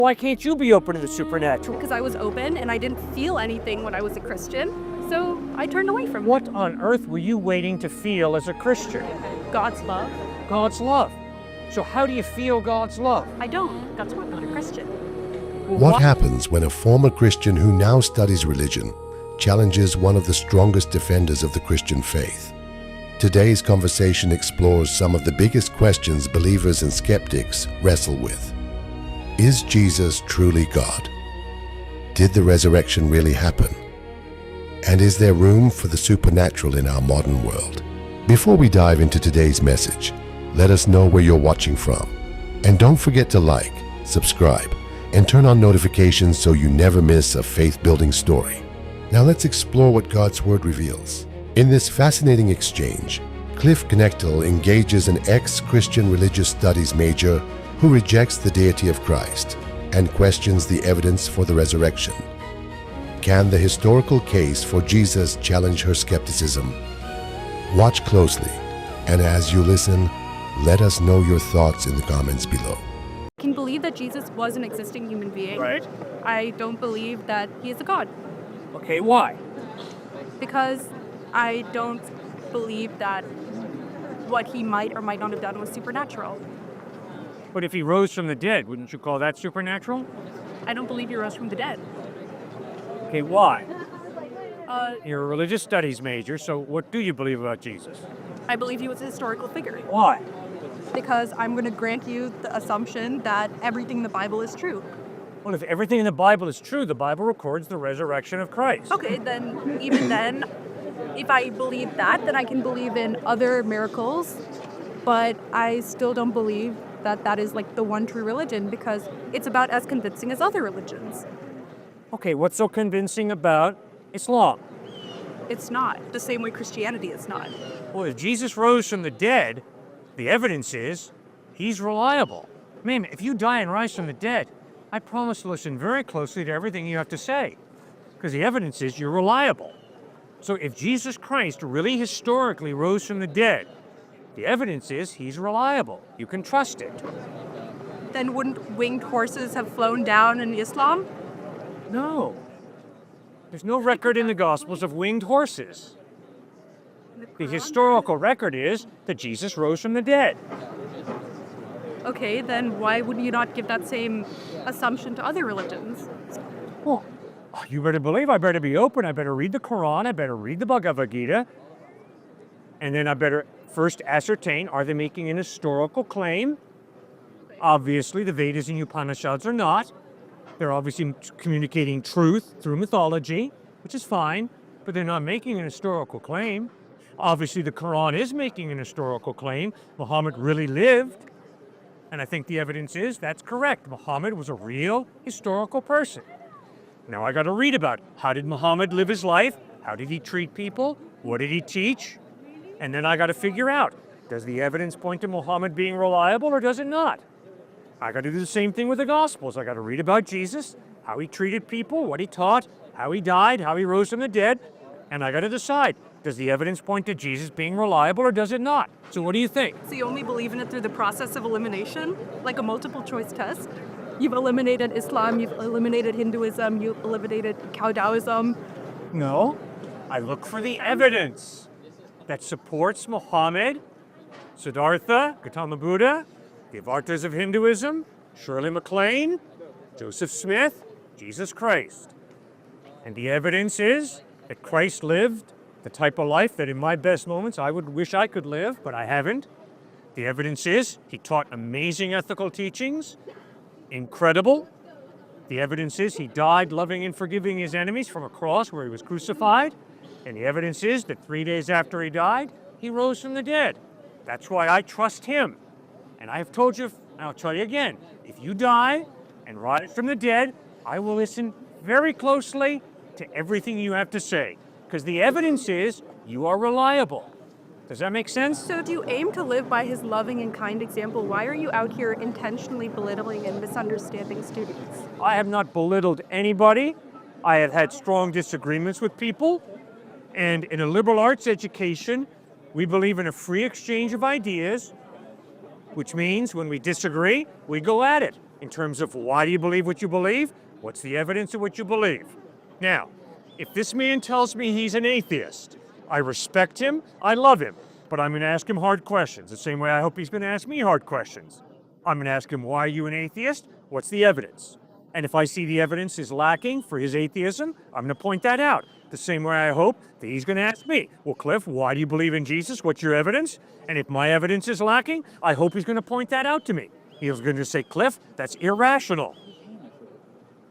Why can't you be open to the supernatural? Because I was open and I didn't feel anything when I was a Christian, so I turned away from it. What on earth were you waiting to feel as a Christian? God's love? God's love. So how do you feel God's love? I don't. That's why I'm not a Christian. What happens when a former Christian who now studies religion challenges one of the strongest defenders of the Christian faith? Today's conversation explores some of the biggest questions believers and skeptics wrestle with. Is Jesus truly God? Did the resurrection really happen? And is there room for the supernatural in our modern world? Before we dive into today's message, let us know where you're watching from. And don't forget to like, subscribe, and turn on notifications so you never miss a faith-building story. Now let's explore what God's Word reveals. In this fascinating exchange, Cliffe Knechtle engages an ex-Christian religious studies major who rejects the deity of Christ and questions the evidence for the resurrection. Can the historical case for Jesus challenge her skepticism? Watch closely, and as you listen, let us know your thoughts in the comments below. I can believe that Jesus was an existing human being. Right. I don't believe that he is a God, Okay, why? because I don't believe that what he might or might not have done was supernatural. But if he rose from the dead, wouldn't you call that supernatural? I don't believe he rose from the dead. Okay, why? Uh, You're a religious studies major, so what do you believe about Jesus? I believe he was a historical figure, Why? because I'm going to grant you the assumption that everything in the Bible is true. Well, if everything in the Bible is true, the Bible records the resurrection of Christ. Okay, then even then, if I believe that, then I can believe in other miracles, but I still don't believe that that is like the one true religion, because it's about as convincing as other religions. Okay, what's so convincing about Islam? It's not the same way Christianity is not. Well, if Jesus rose from the dead, the evidence is he's reliable. Man, if you die and rise from the dead, I promise to listen very closely to everything you have to say, because the evidence is you're reliable. So if Jesus Christ really historically rose from the dead, the evidence is he's reliable. You can trust it. Then wouldn't winged horses have flown down in Islam? No. There's no record in the Gospels of winged horses. The historical record is that Jesus rose from the dead. Okay, then why would you not give that same assumption to other religions? Well, you better believe I better be open. I better read the Quran. I better read the Bhagavad Gita. And then I better first ascertain, are they making an historical claim? Obviously, the Vedas and Upanishads are not. They're obviously communicating truth through mythology, which is fine, but they're not making an historical claim. Obviously, the Quran is making an historical claim. Muhammad really lived. And I think the evidence is that's correct. Muhammad was a real historical person. Now I got to read about it. How did Muhammad live his life? How did he treat people? What did he teach? And then I got to figure out, does the evidence point to Muhammad being reliable or does it not? I got to do the same thing with the Gospels. I got to read about Jesus, how he treated people, what he taught, how he died, how he rose from the dead, and I got to decide, does the evidence point to Jesus being reliable or does it not? So what do you think? So you only believe in it through the process of elimination, like a multiple choice test? You've eliminated Islam, you've eliminated Hinduism, you've eliminated Cow Taoism. No, I look for the evidence that supports Muhammad, Siddhartha, Gautama Buddha, the avatars of Hinduism, Shirley MacLaine, Joseph Smith, Jesus Christ. And the evidence is that Christ lived the type of life that in my best moments I would wish I could live, but I haven't. The evidence is he taught amazing ethical teachings, incredible. The evidence is he died loving and forgiving his enemies from a cross where he was crucified. And the evidence is that 3 days after he died, he rose from the dead. That's why I trust him. And I have told you, and I'll tell you again, if you die and rise from the dead, I will listen very closely to everything you have to say. Because the evidence is you are reliable. Does that make sense? So do you aim to live by his loving and kind example? Why are you out here intentionally belittling and misunderstanding students? I have not belittled anybody. I have had strong disagreements with people. And in a liberal arts education, we believe in a free exchange of ideas, which means when we disagree, we go at it. in terms of why do you believe what you believe? What's the evidence of what you believe? Now, if this man tells me he's an atheist, I respect him, I love him, but I'm going to ask him hard questions, the same way I hope he's going to ask me hard questions. I'm going to ask him, why are you an atheist? What's the evidence? And if I see the evidence is lacking for his atheism, I'm going to point that out. The same way I hope that he's going to ask me, well, Cliff, why do you believe in Jesus? What's your evidence? And if my evidence is lacking, I hope he's going to point that out to me. He's going to say, Cliff, that's irrational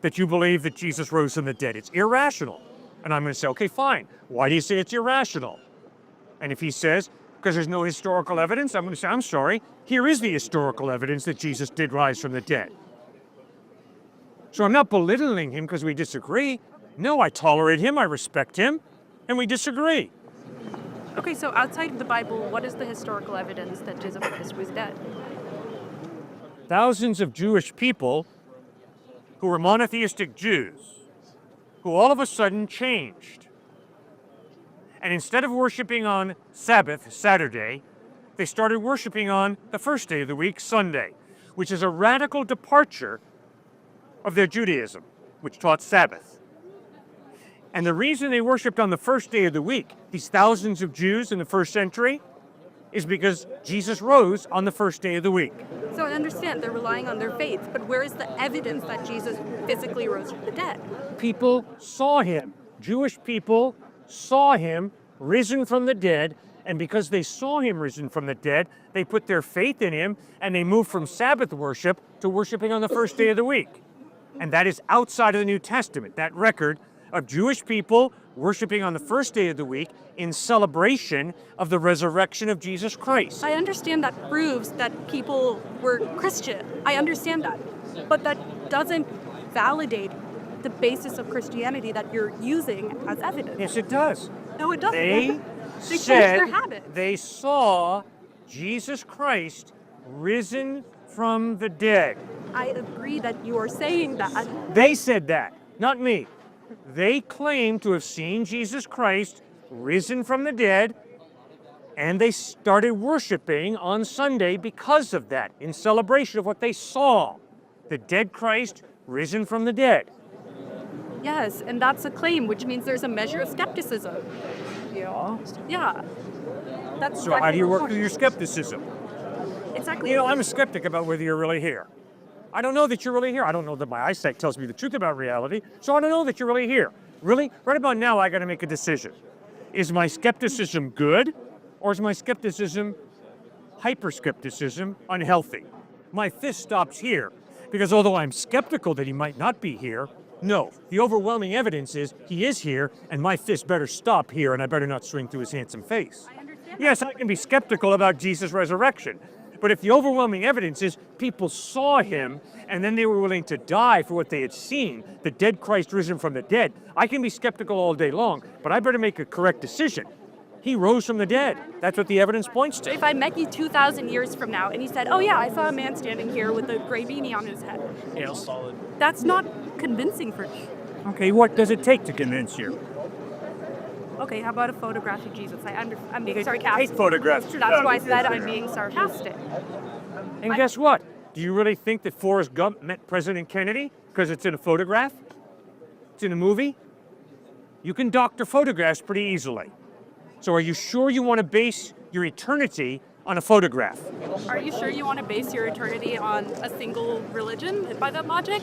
that you believe that Jesus rose from the dead. It's irrational. And I'm going to say, okay, fine. Why do you say it's irrational? And if he says, because there's no historical evidence, I'm going to say, I'm sorry, here is the historical evidence that Jesus did rise from the dead. So I'm not belittling him because we disagree. No, I tolerate him, I respect him, and we disagree. Okay, so outside of the Bible, what is the historical evidence that Jesus Christ was dead? Thousands of Jewish people who were monotheistic Jews, who all of a sudden changed. And instead of worshiping on Sabbath, Saturday, they started worshiping on the first day of the week, Sunday, which is a radical departure of their Judaism, which taught Sabbath. And the reason they worshiped on the first day of the week, these thousands of Jews in the first century, is because Jesus rose on the first day of the week. So I understand they're relying on their faith, but where is the evidence that Jesus physically rose from the dead? People saw him. Jewish people saw him risen from the dead, and because they saw him risen from the dead, they put their faith in him, and they moved from Sabbath worship to worshiping on the first day of the week. And that is outside of the New Testament, that record of Jewish people worshiping on the first day of the week in celebration of the resurrection of Jesus Christ. I understand that proves that people were Christian. I understand that. But that doesn't validate the basis of Christianity that you're using as evidence. Yes, it does. No, it doesn't. They changed said their habits. they saw Jesus Christ risen from the dead. I agree that you are saying that. They said that, not me. They claimed to have seen Jesus Christ risen from the dead, and they started worshiping on Sunday because of that, in celebration of what they saw, the dead Christ risen from the dead. Yes, and that's a claim, which means there's a measure of skepticism. Yeah. Yeah. That's So how do you work through your skepticism? Exactly. You know, I'm a skeptic about whether you're really here. I don't know that you're really here. I don't know that my eyesight tells me the truth about reality, so I don't know that you're really here. Really? Right about now, I got to make a decision. Is my skepticism good, or is my skepticism, hyper-skepticism, unhealthy? My fist stops here, because although I'm skeptical that he might not be here, no, the overwhelming evidence is he is here, and my fist better stop here, and I better not swing through his handsome face. I understand. Yes, I can be skeptical about Jesus' resurrection, but if the overwhelming evidence is people saw him and then they were willing to die for what they had seen, the dead Christ risen from the dead, I can be skeptical all day long, but I better make a correct decision. He rose from the dead. That's what the evidence points to. If I met you 2,000 years from now and you said, oh yeah, I saw a man standing here with a gray beanie on his head. Yeah, solid. That's not convincing for me. Okay, what does it take to convince you? Okay, how about a photograph of Jesus? I'm being sarcastic. Take photographs. That's why I said I'm being sarcastic. And guess what? Do you really think that Forrest Gump met President Kennedy because it's in a photograph? It's in a movie? You can doctor photographs pretty easily. So are you sure you want to base your eternity on a photograph? Are you sure you want to base your eternity on a single religion by that logic?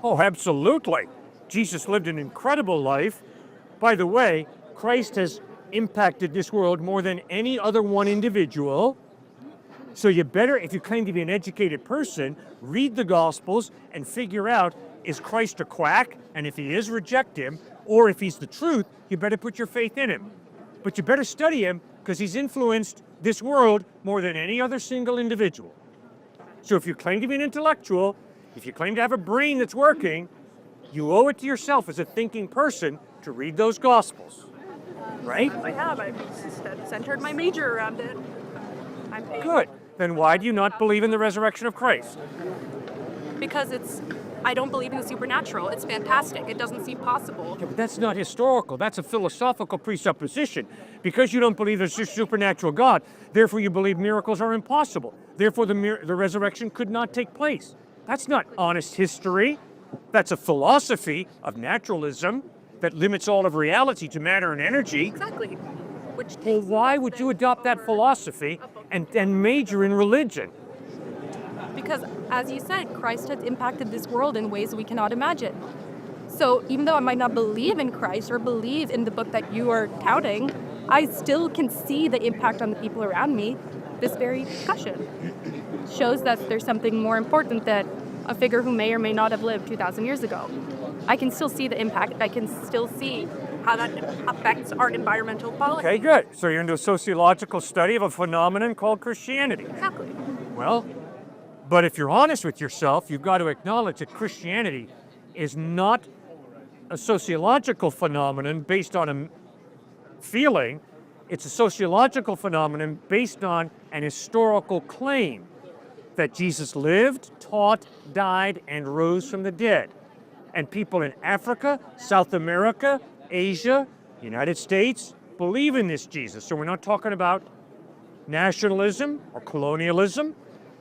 Oh, absolutely. Jesus lived an incredible life. By the way, Christ has impacted this world more than any other one individual. So you better, if you claim to be an educated person, read the Gospels and figure out, is Christ a quack? And if he is, reject him. Or if he's the truth, you better put your faith in him. But you better study him because he's influenced this world more than any other single individual. So if you claim to be an intellectual, if you claim to have a brain that's working, you owe it to yourself as a thinking person to read those Gospels. Right? I have. I've centered my major around it. Good. Then why do you not believe in the resurrection of Christ? Because I don't believe in the supernatural. It's fantastic. It doesn't seem possible. Yeah, but that's not historical. That's a philosophical presupposition. Because you don't believe there's a supernatural God, therefore you believe miracles are impossible. Therefore the resurrection could not take place. That's not honest history. That's a philosophy of naturalism that limits all of reality to matter and energy. Exactly. Which Well, why would you adopt that philosophy and then major in religion? Because, as you said, Christ has impacted this world in ways we cannot imagine. So even though I might not believe in Christ or believe in the book that you are touting, I still can see the impact on the people around me. This very discussion shows that there's something more important than a figure who may or may not have lived 2,000 years ago. I can still see the impact. I can still see how that affects our environmental policy. Okay, good. So you're into a sociological study of a phenomenon called Christianity. Exactly. Well, but if you're honest with yourself, you've got to acknowledge that Christianity is not a sociological phenomenon based on a feeling. It's a sociological phenomenon based on an historical claim that Jesus lived, taught, died, and rose from the dead. And people in Africa, South America, Asia, United States believe in this Jesus. So we're not talking about nationalism or colonialism.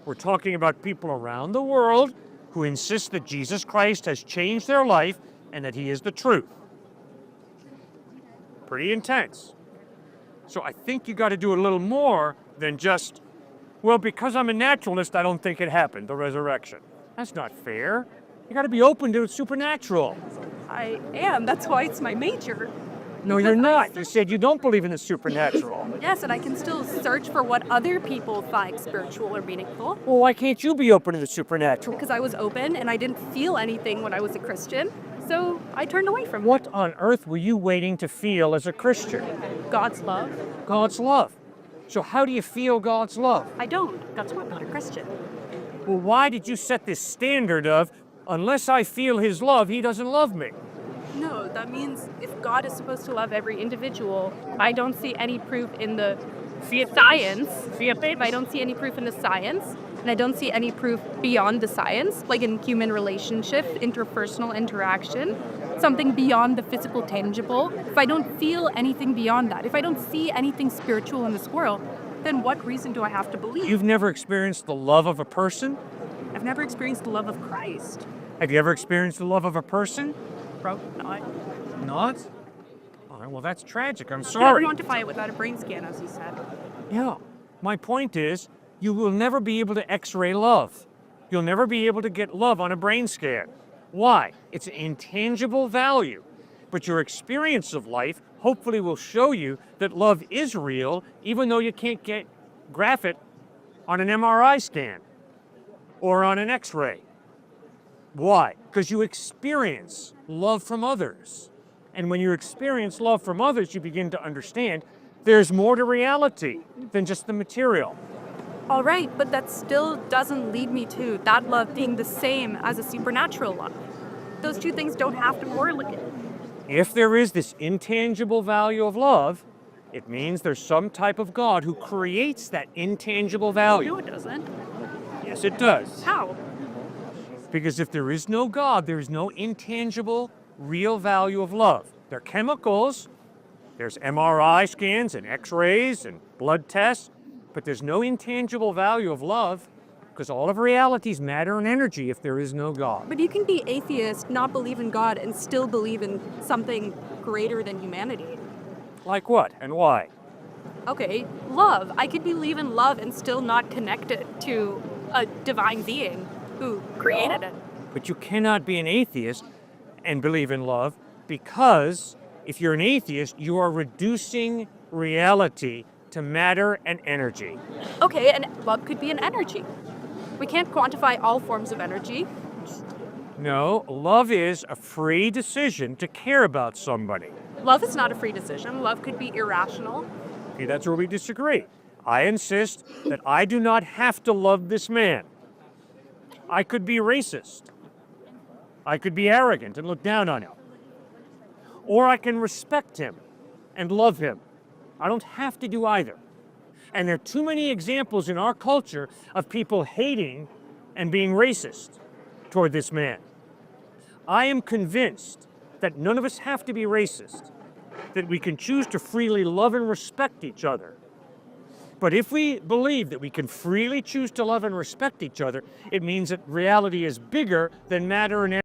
We're talking about people around the world who insist that Jesus Christ has changed their life and that he is the truth. Pretty intense. So I think you got to do a little more than just, well, because I'm a naturalist, I don't think it happened, the resurrection. That's not fair. You got to be open to supernatural. I am. That's why it's my major. No, you're not. You said you don't believe in the supernatural. Yes, and I can still search for what other people find spiritual or meaningful. Well, why can't you be open to the supernatural? Because I was open and I didn't feel anything when I was a Christian, so I turned away from What on earth were you waiting to feel as a Christian? God's love. God's love. So how do you feel God's love? I don't. That's why I'm not a Christian. Well, why did you set this standard of, unless I feel his love, he doesn't love me? No, that means if God is supposed to love every individual, I don't see any proof in the science. If I don't see any proof in the science, and I don't see any proof beyond the science, like in human relationship, interpersonal interaction, something beyond the physical tangible, if I don't feel anything beyond that, if I don't see anything spiritual in this world, then what reason do I have to believe? You've never experienced the love of a person? I've never experienced the love of Christ. Have you ever experienced the love of a person? Probably not. Not? All right, well, that's tragic. I'm I don't sorry. quantify it without a brain scan, as you said. Yeah. My point is, you will never be able to x-ray love. You'll never be able to get love on a brain scan. Why? It's an intangible value. But your experience of life hopefully will show you that love is real, even though you can't graph it on an MRI scan or on an x-ray. Why? Because you experience love from others. And when you experience love from others, you begin to understand there's more to reality than just the material. All right, but that still doesn't lead me to that love being the same as a supernatural love. Those two things don't have to correlate. If there is this intangible value of love, it means there's some type of God who creates that intangible value. No, it doesn't. Yes, it does. How? Because if there is no God, there is no intangible, real value of love. There are chemicals, there's MRI scans and x-rays and blood tests, but there's no intangible value of love because all of reality is matter and energy if there is no God. But you can be atheist, not believe in God, and still believe in something greater than humanity. Like what and why? Okay, love. I could believe in love and still not connect it to a divine being who created it. But you cannot be an atheist and believe in love because if you're an atheist, you are reducing reality to matter and energy. Okay, and love could be an energy. We can't quantify all forms of energy. No, love is a free decision to care about somebody. Love is not a free decision. Love could be irrational. Okay, that's where we disagree. I insist that I do not have to love this man. I could be racist. I could be arrogant and look down on him. Or I can respect him and love him. I don't have to do either. And there are too many examples in our culture of people hating and being racist toward this man. I am convinced that none of us have to be racist, that we can choose to freely love and respect each other. But if we believe that we can freely choose to love and respect each other, it means that reality is bigger than matter and